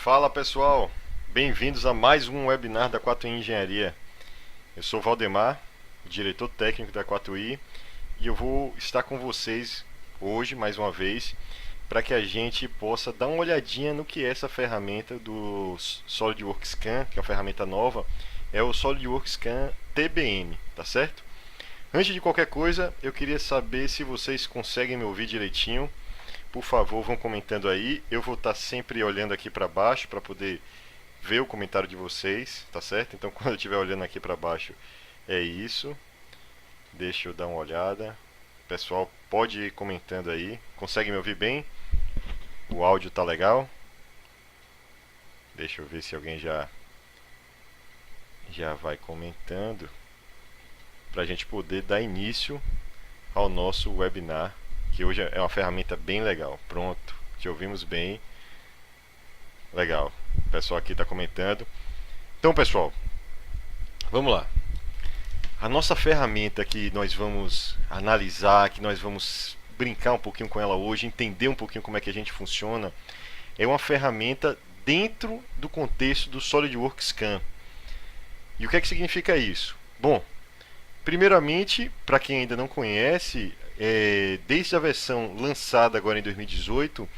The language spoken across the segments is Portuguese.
Fala pessoal, bem-vindos a mais um webinar da 4i Engenharia. Eu sou Valdemar, diretor técnico da 4i, e eu vou estar com vocês hoje, mais uma vez, para que a gente possa dar uma olhadinha no que é essa ferramenta do SolidWorks Scan, que é uma ferramenta nova, é o SolidWorks Scan TBM, tá certo? Antes de qualquer coisa, eu queria saber se vocês conseguem me ouvir direitinho. Por favor, vão comentando aí. Eu vou estar sempre olhando aqui para baixo para poder ver o comentário de vocês, tá certo? Então, quando eu estiver olhando aqui para baixo, é isso. Deixa eu dar uma olhada. Pessoal, pode ir comentando aí. Consegue me ouvir bem? O áudio tá legal? Deixa eu ver se alguém já vai comentando para a gente poder dar início ao nosso webinar, que hoje é uma ferramenta bem legal. Pronto, te ouvimos bem. Legal, o pessoal aqui está comentando. Então, pessoal, vamos lá. A nossa ferramenta que nós vamos analisar, que nós vamos brincar um pouquinho com ela hoje, entender um pouquinho como é que a gente funciona, é uma ferramenta dentro do contexto do SolidWorks Scan. E o que é que significa isso? Bom, primeiramente, para quem ainda não conhece, desde a versão lançada agora em 2018,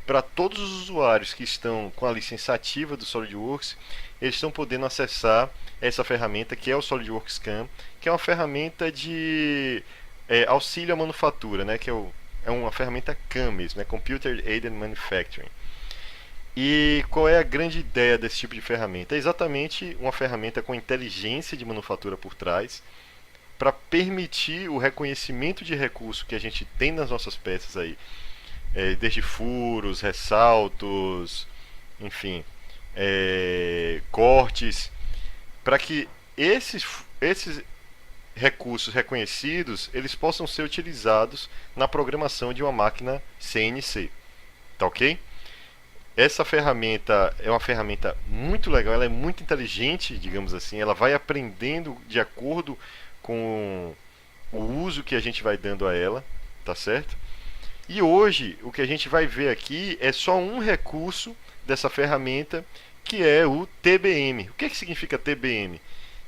para todos os usuários que estão com a licença ativa do SolidWorks, eles estão podendo acessar essa ferramenta que é o SolidWorks Scan, que é uma ferramenta de auxílio à manufatura, né, que é uma ferramenta CAM mesmo, né, Computer Aided Manufacturing. E qual é a grande ideia desse tipo de ferramenta? É exatamente uma ferramenta com inteligência de manufatura por trás, para permitir o reconhecimento de recurso que a gente tem nas nossas peças aí, desde furos, ressaltos, enfim, cortes, para que esses recursos reconhecidos eles possam ser utilizados na programação de uma máquina CNC, tá ok? Essa ferramenta é uma ferramenta muito legal, ela é muito inteligente, digamos assim, ela vai aprendendo de acordo com o uso que a gente vai dando a ela, tá certo? E hoje o que a gente vai ver aqui é só um recurso dessa ferramenta, que é o TBM. O que significa TBM?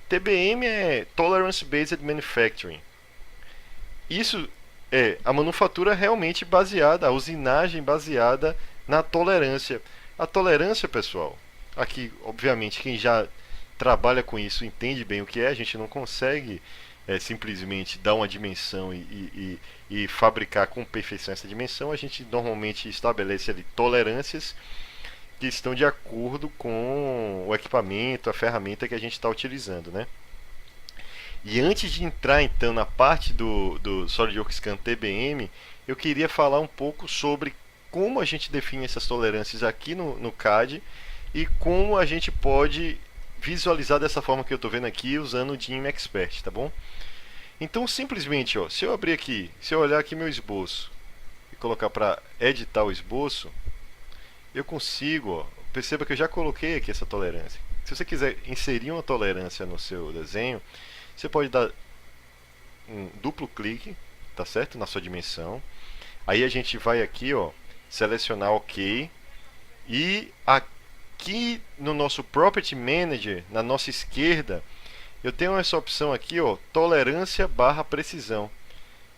TBM é Tolerance Based Manufacturing. Isso é a manufatura realmente baseada, a usinagem baseada na tolerância. A tolerância, pessoal, aqui, obviamente, quem já trabalha com isso entende bem o que é. A gente não consegue simplesmente dar uma dimensão e fabricar com perfeição essa dimensão. A gente normalmente estabelece ali tolerâncias que estão de acordo com o equipamento, a ferramenta que a gente está utilizando, né? E antes de entrar então na parte do SolidWorks Scan TBM, eu queria falar um pouco sobre como a gente define essas tolerâncias aqui no CAD e como a gente pode visualizar dessa forma que eu estou vendo aqui usando o GIMP Expert, tá bom? Então simplesmente, ó, se eu abrir aqui, se eu olhar aqui meu esboço e colocar para editar o esboço, eu consigo, ó, perceba que eu já coloquei aqui essa tolerância. Se você quiser inserir uma tolerância no seu desenho, você pode dar um duplo clique, tá certo? Na sua dimensão. Aí a gente vai aqui, ó, selecionar OK. E aqui no nosso Property Manager, na nossa esquerda, eu tenho essa opção aqui, ó, tolerância barra precisão.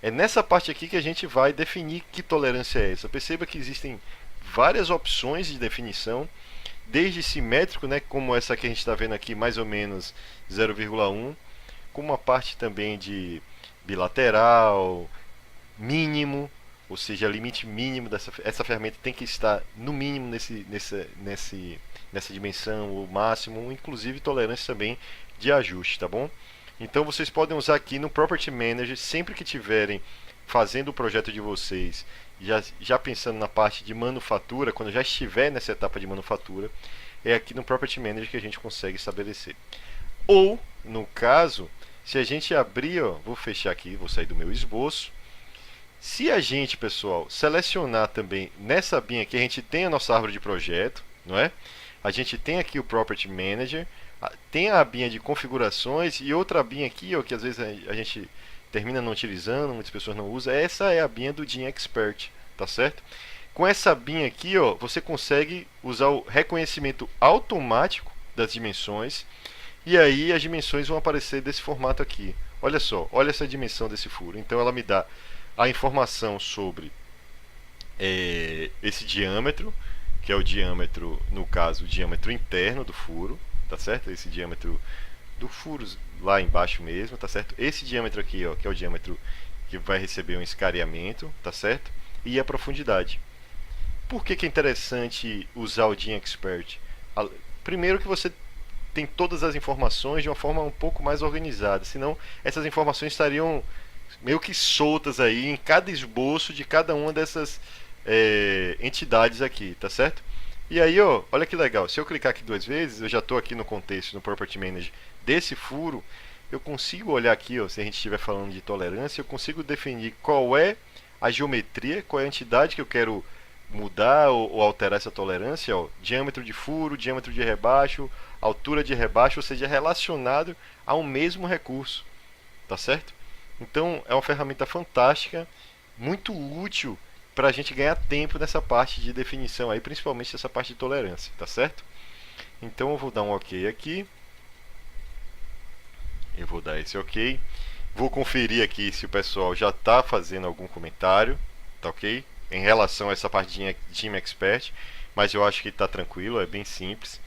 É nessa parte aqui que a gente vai definir que tolerância é essa. Perceba que existem várias opções de definição, desde simétrico, né, como essa que a gente está vendo aqui, mais ou menos 0,1, com uma parte também de bilateral, mínimo, ou seja, limite mínimo essa ferramenta tem que estar no mínimo nessa dimensão, o máximo, inclusive tolerância também de ajuste, tá bom? Então vocês podem usar aqui no Property Manager sempre que tiverem fazendo o projeto de vocês, já pensando na parte de manufatura, quando já estiver nessa etapa de manufatura, é aqui no Property Manager que a gente consegue estabelecer. Ou, no caso, se a gente abrir, ó, vou fechar aqui, vou sair do meu esboço. Se a gente, pessoal, selecionar também nessa abinha aqui, a gente tem a nossa árvore de projeto, não é? A gente tem aqui o Property Manager, tem a abinha de configurações e outra abinha aqui, ó, que às vezes a gente termina não utilizando, muitas pessoas não usam. Essa é a abinha do GIMP Expert, tá certo? Com essa BIM aqui, ó, você consegue usar o reconhecimento automático das dimensões e aí as dimensões vão aparecer desse formato aqui. Olha só, olha essa dimensão desse furo. Então ela me dá a informação sobre esse diâmetro, que é o diâmetro, no caso, o diâmetro interno do furo, tá certo? Esse diâmetro do furo lá embaixo mesmo, tá certo? Esse diâmetro aqui, ó, que é o diâmetro que vai receber um escariamento, tá certo? E a profundidade. Por que é interessante usar o GIM Expert? Primeiro que você tem todas as informações de uma forma um pouco mais organizada, senão essas informações estariam meio que soltas aí em cada esboço de cada uma dessas entidades aqui, tá certo? E aí, ó, olha que legal, se eu clicar aqui 2 vezes, eu já estou aqui no contexto, no Property Manager desse furo, eu consigo olhar aqui, ó, se a gente estiver falando de tolerância, eu consigo definir qual é a geometria, qual é a entidade que eu quero mudar ou alterar essa tolerância, ó, diâmetro de furo, diâmetro de rebaixo, altura de rebaixo, ou seja, relacionado ao mesmo recurso, tá certo? Então é uma ferramenta fantástica, muito útil para a gente ganhar tempo nessa parte de definição aí, principalmente essa parte de tolerância, tá certo? Então eu vou dar um OK aqui. Eu vou dar esse OK. Vou conferir aqui se o pessoal já está fazendo algum comentário, tá ok? Em relação a essa parte de GIM Expert, mas eu acho que está tranquilo, é bem simples.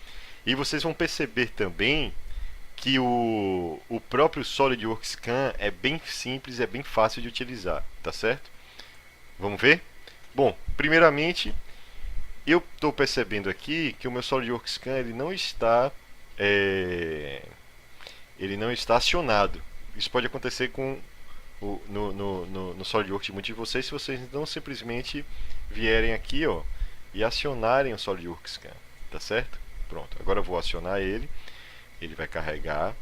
E vocês vão perceber também que o próprio SolidWorks Scan é bem simples, é bem fácil de utilizar, tá certo? Vamos ver? Bom, primeiramente, eu estou percebendo aqui que o meu SolidWorks Scan ele não está acionado. Isso pode acontecer com no SolidWorks de muitos de vocês se vocês não simplesmente vierem aqui, ó, e acionarem o SolidWorks Scan, tá certo? Pronto, agora eu vou acionar ele, ele vai carregar,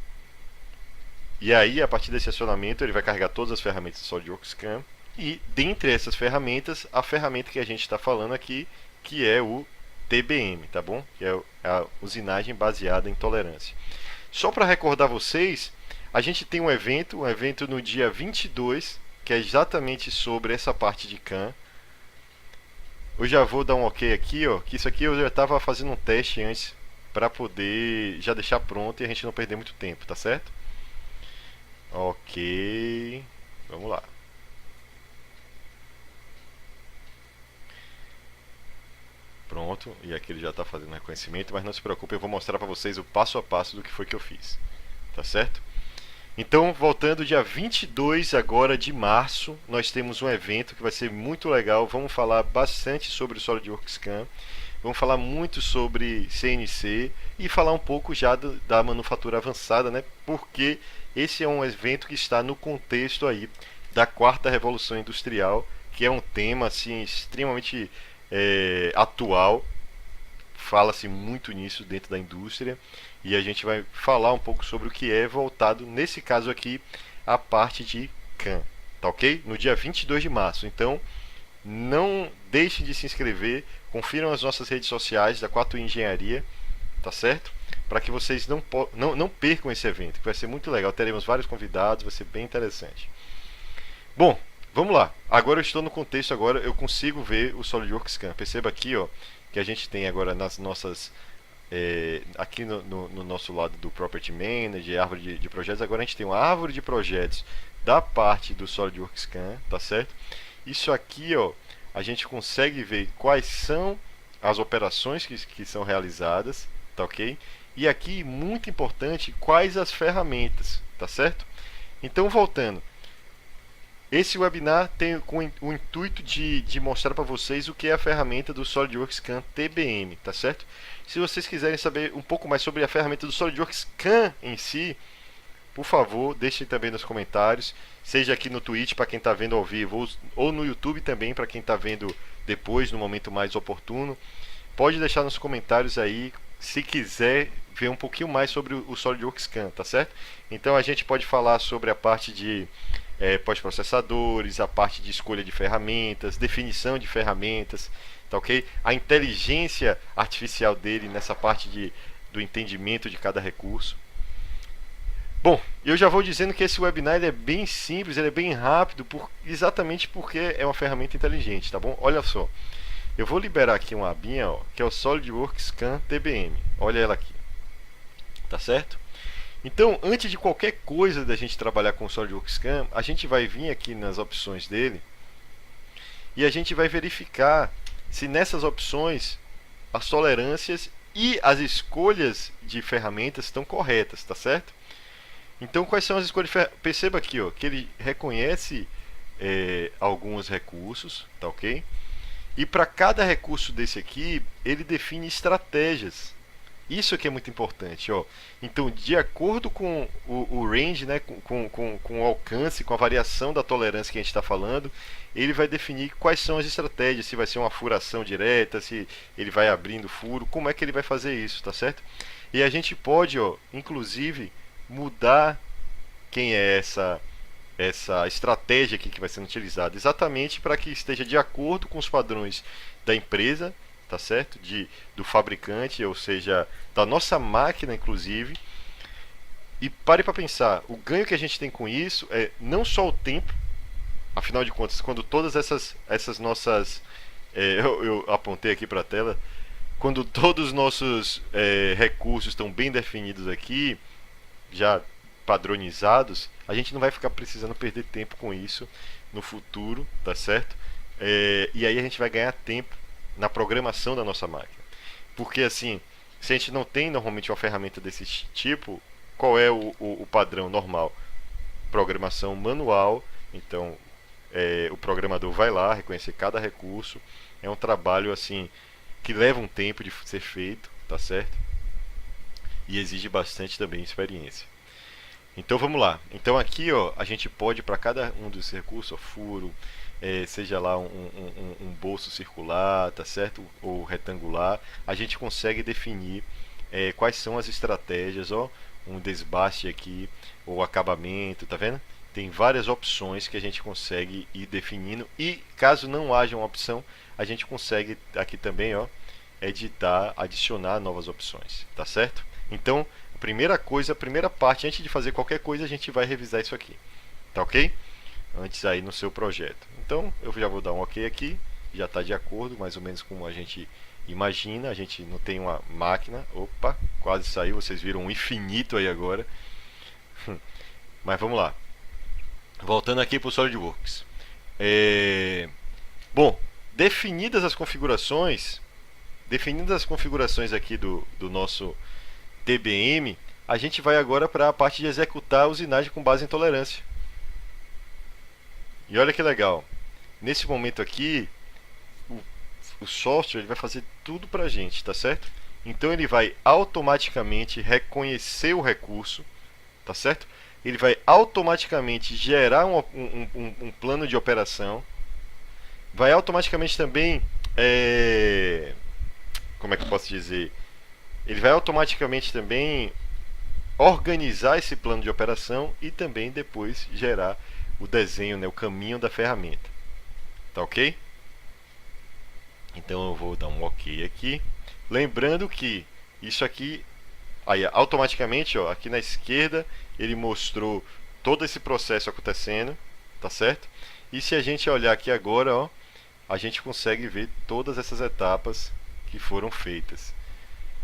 e aí a partir desse acionamento ele vai carregar todas as ferramentas do SolidWorks Scan, e dentre essas ferramentas, a ferramenta que a gente está falando aqui, que é o TBM, tá bom? Que é a usinagem baseada em tolerância. Só para recordar vocês, a gente tem um evento no dia 22, que é exatamente sobre essa parte de CAM. Eu já vou dar um OK aqui, ó, que isso aqui eu já estava fazendo um teste antes para poder já deixar pronto e a gente não perder muito tempo, tá certo? OK, vamos lá. Pronto, e aqui ele já está fazendo reconhecimento, mas não se preocupe, eu vou mostrar para vocês o passo a passo do que foi que eu fiz, tá certo? Então, voltando dia 22 agora de março, nós temos um evento que vai ser muito legal. Vamos falar bastante sobre o SolidWorks Scan, vamos falar muito sobre CNC e falar um pouco já da manufatura avançada, né? Porque esse é um evento que está no contexto aí da quarta revolução industrial, que é um tema assim extremamente atual. Fala-se muito nisso dentro da indústria e a gente vai falar um pouco sobre o que é voltado, nesse caso aqui, a parte de CAM, tá ok? No dia 22 de março. Então, não deixem de se inscrever, confiram as nossas redes sociais da 4i Engenharia, tá certo? Para que vocês não percam esse evento, que vai ser muito legal. Teremos vários convidados, vai ser bem interessante. Bom, vamos lá. Agora eu estou no contexto, agora eu consigo ver o SolidWorks Scan. Perceba aqui, ó, que a gente tem agora nas nossas aqui no nosso lado do Property Manager, árvore de projetos, agora a gente tem uma árvore de projetos da parte do SolidWorks Scan, tá certo? Isso aqui, ó, a gente consegue ver quais são as operações que são realizadas, tá ok? E aqui, muito importante, quais as ferramentas, tá certo? Então, voltando, esse webinar tem com o intuito de mostrar para vocês o que é a ferramenta do SolidWorks Scan TBM, tá certo? Se vocês quiserem saber um pouco mais sobre a ferramenta do SolidWorks Scan em si, por favor, deixem também nos comentários, seja aqui no Twitch para quem está vendo ao vivo ou no YouTube também para quem está vendo depois, no momento mais oportuno. Pode deixar nos comentários aí se quiser ver um pouquinho mais sobre o SolidWorks Scan, tá certo? Então a gente pode falar sobre a parte de pós-processadores, a parte de escolha de ferramentas, definição de ferramentas, tá ok? A inteligência artificial dele nessa parte do entendimento de cada recurso. Bom, eu já vou dizendo que esse webinar ele é bem simples, ele é bem rápido, exatamente porque é uma ferramenta inteligente, tá bom? Olha só, Eu vou liberar aqui uma abinha, ó, que é o SolidWorks Scan TBM. Olha ela aqui, tá certo? Então, antes de qualquer coisa da gente trabalhar com o SolidWorks Scan, a gente vai vir aqui nas opções dele e a gente vai verificar se nessas opções as tolerâncias e as escolhas de ferramentas estão corretas, tá certo? Então, quais são as escolhas? Perceba aqui, ó, que ele reconhece alguns recursos, tá ok? E para cada recurso desse aqui, ele define estratégias. Isso aqui é muito importante, ó. Então, de acordo com o range, né, com o alcance, com a variação da tolerância que a gente está falando, ele vai definir quais são as estratégias, se vai ser uma furação direta, se ele vai abrindo furo, como é que ele vai fazer isso, tá certo? E a gente pode, ó, inclusive, mudar quem é essa estratégia aqui que vai sendo utilizada, exatamente para que esteja de acordo com os padrões da empresa, tá certo? Do fabricante, ou seja, da nossa máquina, inclusive. E pare para pensar, o ganho que a gente tem com isso é não só o tempo, afinal de contas, quando todas essas nossas. Eu apontei aqui para a tela, quando todos os nossos recursos estão bem definidos aqui, já padronizados, a gente não vai ficar precisando perder tempo com isso no futuro, tá certo? E aí a gente vai ganhar tempo na programação da nossa máquina. Porque assim, se a gente não tem normalmente uma ferramenta desse tipo, qual é o padrão normal? Programação manual. Então o programador vai lá reconhecer cada recurso. É um trabalho assim que leva um tempo de ser feito, tá certo? E exige bastante também experiência. Então vamos lá. Então aqui, ó, a gente pode para cada um dos recursos, ó, furo, seja lá um bolso circular, tá certo? Ou retangular, a gente consegue definir quais são as estratégias, ó, um desbaste aqui, ou acabamento, tá vendo? Tem várias opções que a gente consegue ir definindo e caso não haja uma opção, a gente consegue aqui também, ó, editar, adicionar novas opções, tá certo? Então, primeira coisa, a primeira parte, antes de fazer qualquer coisa, a gente vai revisar isso aqui, tá ok? Antes aí no seu projeto. Então, eu já vou dar um ok aqui, já está de acordo, mais ou menos como a gente imagina. A gente não tem uma máquina, opa, quase saiu, vocês viram um infinito aí agora. Mas vamos lá. Voltando aqui para o SolidWorks. Bom, definidas as configurações aqui do nosso TBM, a gente vai agora para a parte de executar a usinagem com base em tolerância. E olha que legal, nesse momento aqui, o software ele vai fazer tudo para a gente, tá certo? Então ele vai automaticamente reconhecer o recurso, tá certo? Ele vai automaticamente gerar um plano de operação, vai automaticamente também, como é que eu posso dizer? Ele vai automaticamente também organizar esse plano de operação e também depois gerar o desenho, né, o caminho da ferramenta. Tá ok? Então eu vou dar um ok aqui. Lembrando que isso aqui, aí automaticamente, ó, aqui na esquerda, ele mostrou todo esse processo acontecendo, tá certo? E se a gente olhar aqui agora, ó, a gente consegue ver todas essas etapas que foram feitas.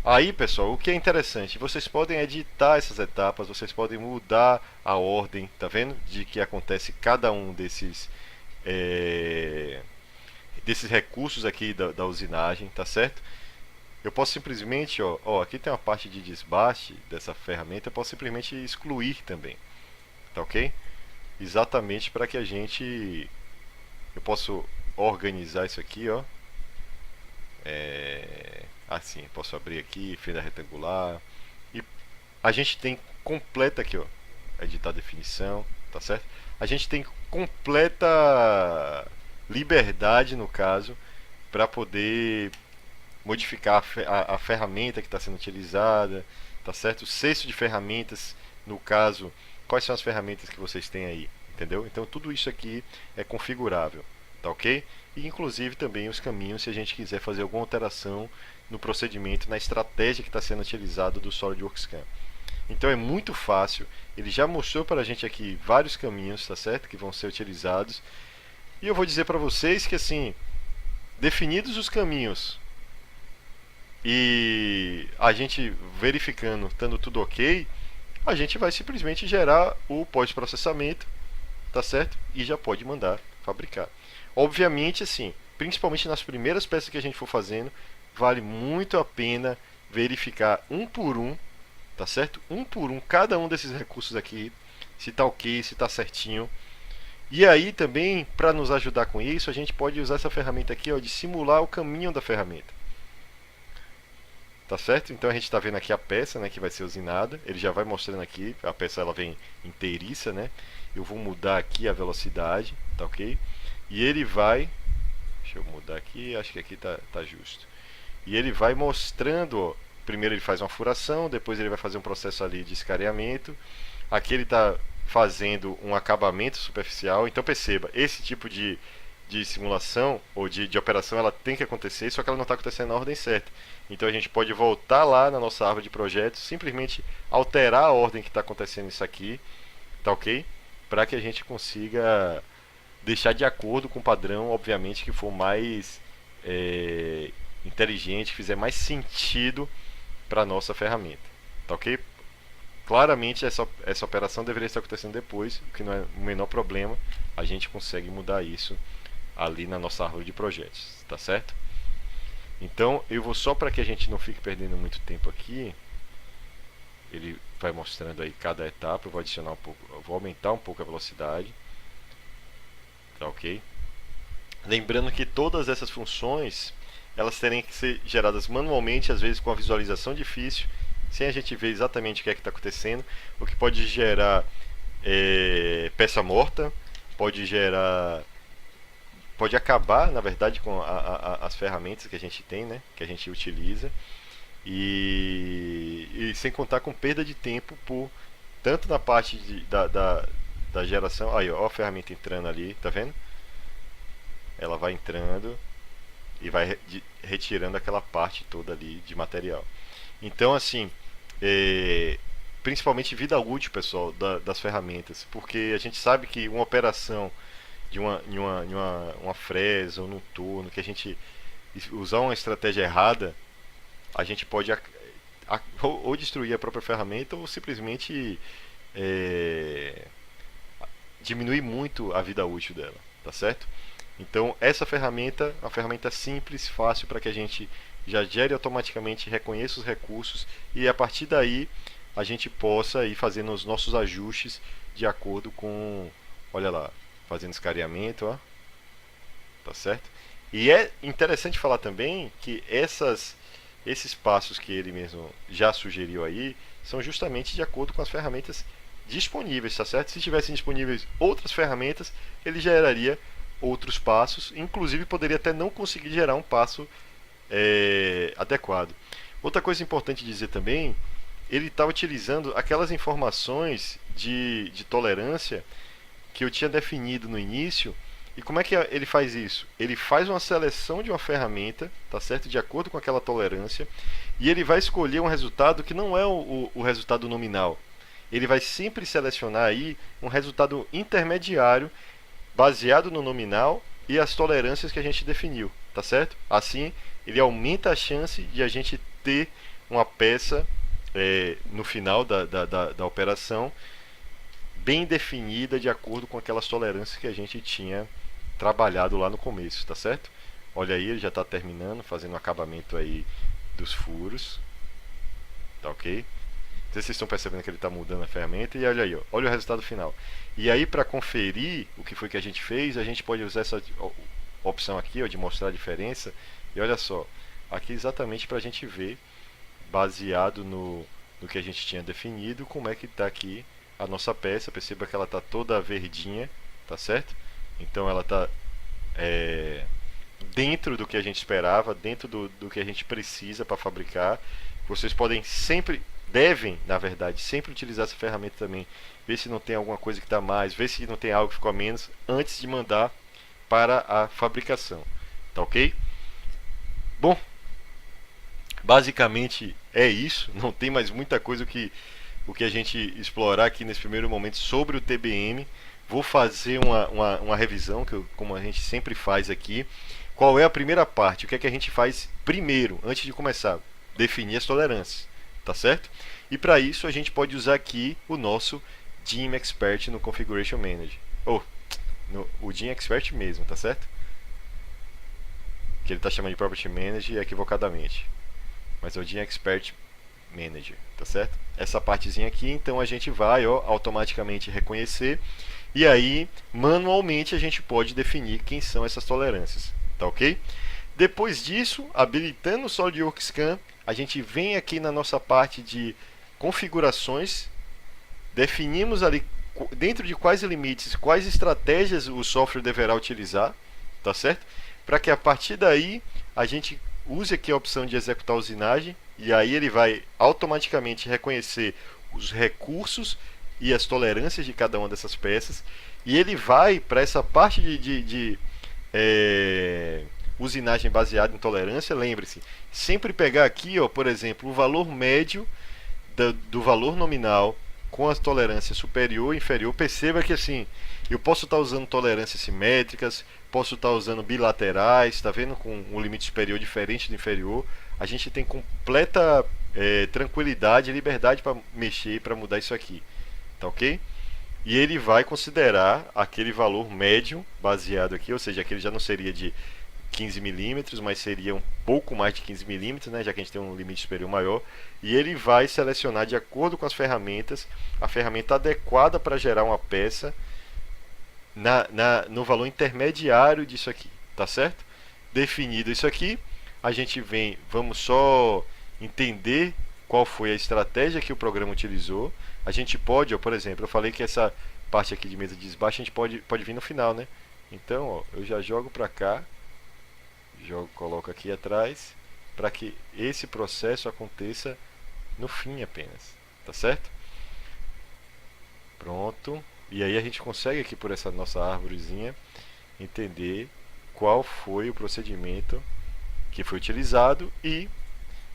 Aí, pessoal, o que é interessante, vocês podem editar essas etapas, vocês podem mudar a ordem, tá vendo? De que acontece cada um desses recursos aqui da usinagem, tá certo? Eu posso simplesmente, ó, aqui tem uma parte de desbaste dessa ferramenta, eu posso simplesmente excluir também, tá ok? Exatamente para que eu posso organizar isso aqui, ó. Assim, posso abrir aqui, fenda retangular. E a gente tem completa aqui, ó, editar definição, tá certo? A gente tem completa liberdade, no caso, para poder modificar a ferramenta que está sendo utilizada, tá certo? O cesto de ferramentas, no caso, quais são as ferramentas que vocês têm aí, entendeu? Então tudo isso aqui é configurável, tá ok? E inclusive também os caminhos se a gente quiser fazer alguma alteração no procedimento, na estratégia que está sendo utilizada do SolidWorks Scan. Então é muito fácil, ele já mostrou para a gente aqui vários caminhos, tá certo? Que vão ser utilizados. E eu vou dizer para vocês que assim, Definidos os caminhos e a gente verificando, estando tudo ok, a gente vai simplesmente gerar o pós-processamento, tá certo? E já pode mandar fabricar. Obviamente, assim, principalmente nas primeiras peças que a gente for fazendo, vale muito a pena verificar um por um, tá certo? Um por um, cada um desses recursos aqui, se tá ok, se tá certinho. E aí também, para nos ajudar com isso, a gente pode usar essa ferramenta aqui, ó, de simular o caminho da ferramenta. Tá certo? Então a gente está vendo aqui a peça, né, que vai ser usinada. Ele já vai mostrando aqui, a peça ela vem inteiriça, né? Eu vou mudar aqui a velocidade, tá ok? E ele vai, deixa eu mudar aqui, acho que aqui tá justo. E ele vai mostrando, ó, primeiro ele faz uma furação, depois ele vai fazer um processo ali de escareamento. Aqui ele está fazendo um acabamento superficial. Então perceba, esse tipo de simulação ou de operação ela tem que acontecer, só que ela não está acontecendo na ordem certa. Então a gente pode voltar lá na nossa árvore de projetos, simplesmente alterar a ordem que está acontecendo isso aqui, tá ok? Para que a gente consiga deixar de acordo com o padrão, obviamente, que for mais inteligente, que fizer mais sentido para a nossa ferramenta, tá ok? Claramente essa operação deveria estar acontecendo depois, o que não é o menor problema, a gente consegue mudar isso ali na nossa árvore de projetos, tá certo? Então eu vou só para que a gente não fique perdendo muito tempo aqui, ele vai mostrando aí cada etapa, eu vou adicionar um pouco, eu vou aumentar um pouco a velocidade, tá ok? Lembrando que todas essas funções elas terem que ser geradas manualmente, às vezes com a visualização difícil, sem a gente ver exatamente o que é que está acontecendo, o que pode gerar peça morta, pode gerar, pode acabar, na verdade, com as ferramentas que a gente tem, né, que a gente utiliza, e sem contar com perda de tempo por tanto na parte da geração. Aí, ó a ferramenta entrando ali, tá vendo? Ela vai entrando e vai retirando aquela parte toda ali de material. Então, assim, principalmente vida útil, pessoal, das ferramentas, porque a gente sabe que uma operação de uma fresa ou num torno, que a gente usar uma estratégia errada, a gente pode ou destruir a própria ferramenta ou simplesmente diminuir muito a vida útil dela, tá certo? Então essa ferramenta é uma ferramenta simples, fácil para que a gente já gere automaticamente, reconheça os recursos e a partir daí a gente possa ir fazendo os nossos ajustes de acordo com, olha lá, fazendo escaneamento, ó, tá certo? E é interessante falar também que esses passos que ele mesmo já sugeriu aí são justamente de acordo com as ferramentas disponíveis, tá certo? Se tivessem disponíveis outras ferramentas, ele geraria outros passos, inclusive poderia até não conseguir gerar um passo adequado. Outra coisa importante dizer também, ele está utilizando aquelas informações de tolerância que eu tinha definido no início. E como é que ele faz isso? Ele faz uma seleção de uma ferramenta, tá certo? De acordo com aquela tolerância, e ele vai escolher um resultado que não é o resultado nominal. Ele vai sempre selecionar aí um resultado intermediário baseado no nominal e as tolerâncias que a gente definiu, tá certo? Assim, ele aumenta a chance de a gente ter uma peça no final da operação bem definida de acordo com aquelas tolerâncias que a gente tinha trabalhado lá no começo, tá certo? Olha aí, ele já está terminando, fazendo o acabamento aí dos furos, tá ok? Não sei se vocês estão percebendo que ele está mudando a ferramenta e olha aí, ó, olha o resultado final. E aí para conferir o que foi que a gente fez, a gente pode usar essa opção aqui, ó, de mostrar a diferença. E olha só, aqui exatamente para a gente ver, baseado no que a gente tinha definido, como é que está aqui a nossa peça. Perceba que ela está toda verdinha, tá certo? Então ela está dentro do que a gente esperava, dentro do que a gente precisa para fabricar. Vocês podem sempre, devem, na verdade, sempre utilizar essa ferramenta também. Ver se não tem alguma coisa que está mais, ver se não tem algo que ficou a menos, antes de mandar para a fabricação. Tá ok? Bom, basicamente é isso. Não tem mais muita coisa o que a gente explorar aqui nesse primeiro momento sobre o TBM. Vou fazer uma revisão, como a gente sempre faz aqui, qual é a primeira parte? O que é que a gente faz primeiro, antes de começar? Definir as tolerâncias, tá certo? E para isso a gente pode usar aqui o nosso Gym Expert no Configuration Manager. Ou, o Gym Expert mesmo, tá certo? Que ele está chamando de Property Manager equivocadamente. Mas é o Gym Expert Manager, tá certo? Essa partezinha aqui, então a gente vai automaticamente reconhecer e aí manualmente a gente pode definir quem são essas tolerâncias, tá ok? Depois disso, habilitando o SolidWorks Scan, a gente vem aqui na nossa parte de configurações, definimos ali dentro de quais limites, quais estratégias o software deverá utilizar, tá certo? Para que a partir daí a gente use aqui a opção de executar a usinagem e aí ele vai automaticamente reconhecer os recursos e as tolerâncias de cada uma dessas peças e ele vai para essa parte de usinagem baseada em tolerância. Lembre-se, sempre pegar aqui, ó, por exemplo, o valor médio do valor nominal com a tolerância superior e inferior. Perceba que assim, eu posso estar usando tolerâncias simétricas, posso estar usando bilaterais, está vendo, com um limite superior diferente do inferior. A gente tem completa tranquilidade e liberdade para mexer, para mudar isso aqui, tá ok? E ele vai considerar aquele valor médio baseado aqui, ou seja, aquele já não seria de 15 milímetros, mas seria um pouco mais de 15 milímetros, né, já que a gente tem um limite superior maior, e ele vai selecionar de acordo com as ferramentas, a ferramenta adequada para gerar uma peça no valor intermediário disso aqui, tá certo? Definido isso aqui, a gente vem, vamos só entender qual foi a estratégia que o programa utilizou. A gente pode, ó, por exemplo, eu falei que essa parte aqui de mesa de desbaixo a gente pode vir no final, né? Então, ó, eu já jogo para cá, coloco aqui atrás, para que esse processo aconteça no fim apenas, tá certo? Pronto. E aí a gente consegue aqui por essa nossa árvorezinha entender qual foi o procedimento que foi utilizado e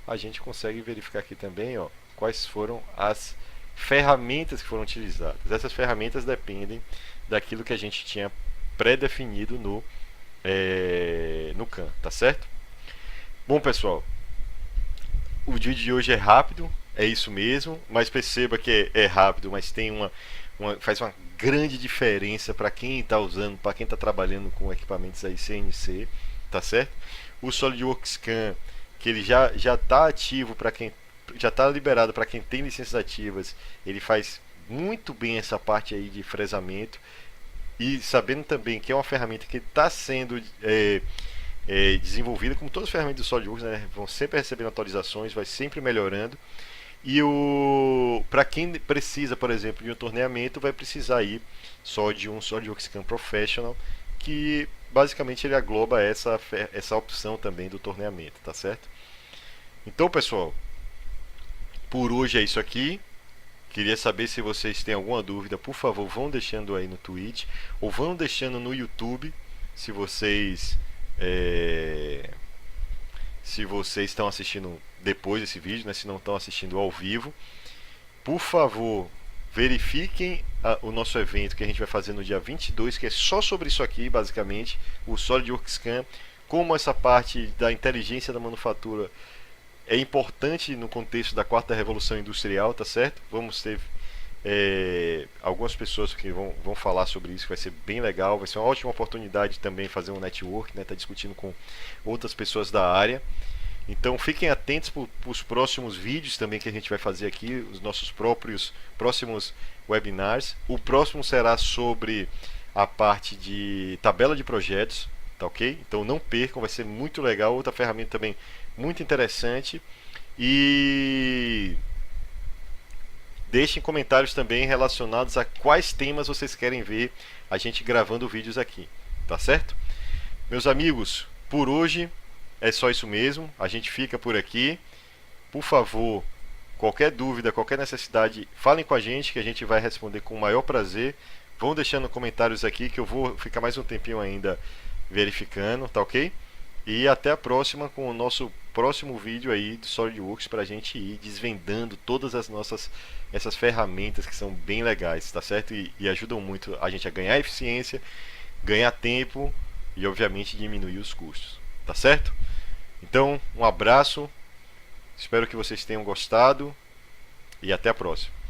a gente consegue verificar aqui também, ó, quais foram as ferramentas que foram utilizadas. Essas ferramentas dependem daquilo que a gente tinha pré-definido no CAM, tá certo? Bom, pessoal, o vídeo de hoje é rápido, é isso mesmo, mas perceba que é rápido, mas tem faz uma grande diferença para quem está usando, para quem está trabalhando com equipamentos aí CNC, tá certo? O SolidWorks Scan, que ele já está ativo para quem já está liberado para quem tem licenças ativas, ele faz muito bem essa parte aí de fresamento e sabendo também que é uma ferramenta que está sendo desenvolvida, como todas as ferramentas do SolidWorks, né, vão sempre recebendo atualizações, vai sempre melhorando. E para quem precisa, por exemplo, de um torneamento, vai precisar aí só de um SolidWorks Scan Professional, que basicamente ele agloba essa opção também do torneamento, tá certo? Então, pessoal, por hoje é isso aqui. Queria saber se vocês têm alguma dúvida, por favor, vão deixando aí no Twitch ou vão deixando no YouTube, se vocês estão assistindo depois desse vídeo, né, se não estão assistindo ao vivo. Por favor, verifiquem o nosso evento que a gente vai fazer no dia 22, que é só sobre isso aqui, basicamente, o SolidWorks Scan, como essa parte da inteligência da manufatura é importante no contexto da quarta revolução industrial, tá certo? Vamos ter algumas pessoas que vão falar sobre isso, que vai ser bem legal, vai ser uma ótima oportunidade também fazer um network, né? Tá discutindo com outras pessoas da área. Então fiquem atentos para os próximos vídeos também que a gente vai fazer aqui, os nossos próximos webinars. O próximo será sobre a parte de tabela de projetos, tá ok? Então não percam, vai ser muito legal, outra ferramenta também muito interessante. E deixem comentários também relacionados a quais temas vocês querem ver a gente gravando vídeos aqui, tá certo? Meus amigos, por hoje é só isso mesmo, a gente fica por aqui. Por favor, qualquer dúvida, qualquer necessidade, falem com a gente que a gente vai responder com o maior prazer. Vão deixando comentários aqui que eu vou ficar mais um tempinho ainda verificando, tá ok? E até a próxima com o nosso próximo vídeo aí do SolidWorks para a gente ir desvendando todas essas ferramentas que são bem legais, tá certo? E ajudam muito a gente a ganhar eficiência, ganhar tempo e obviamente diminuir os custos, tá certo? Então, um abraço, espero que vocês tenham gostado e até a próxima.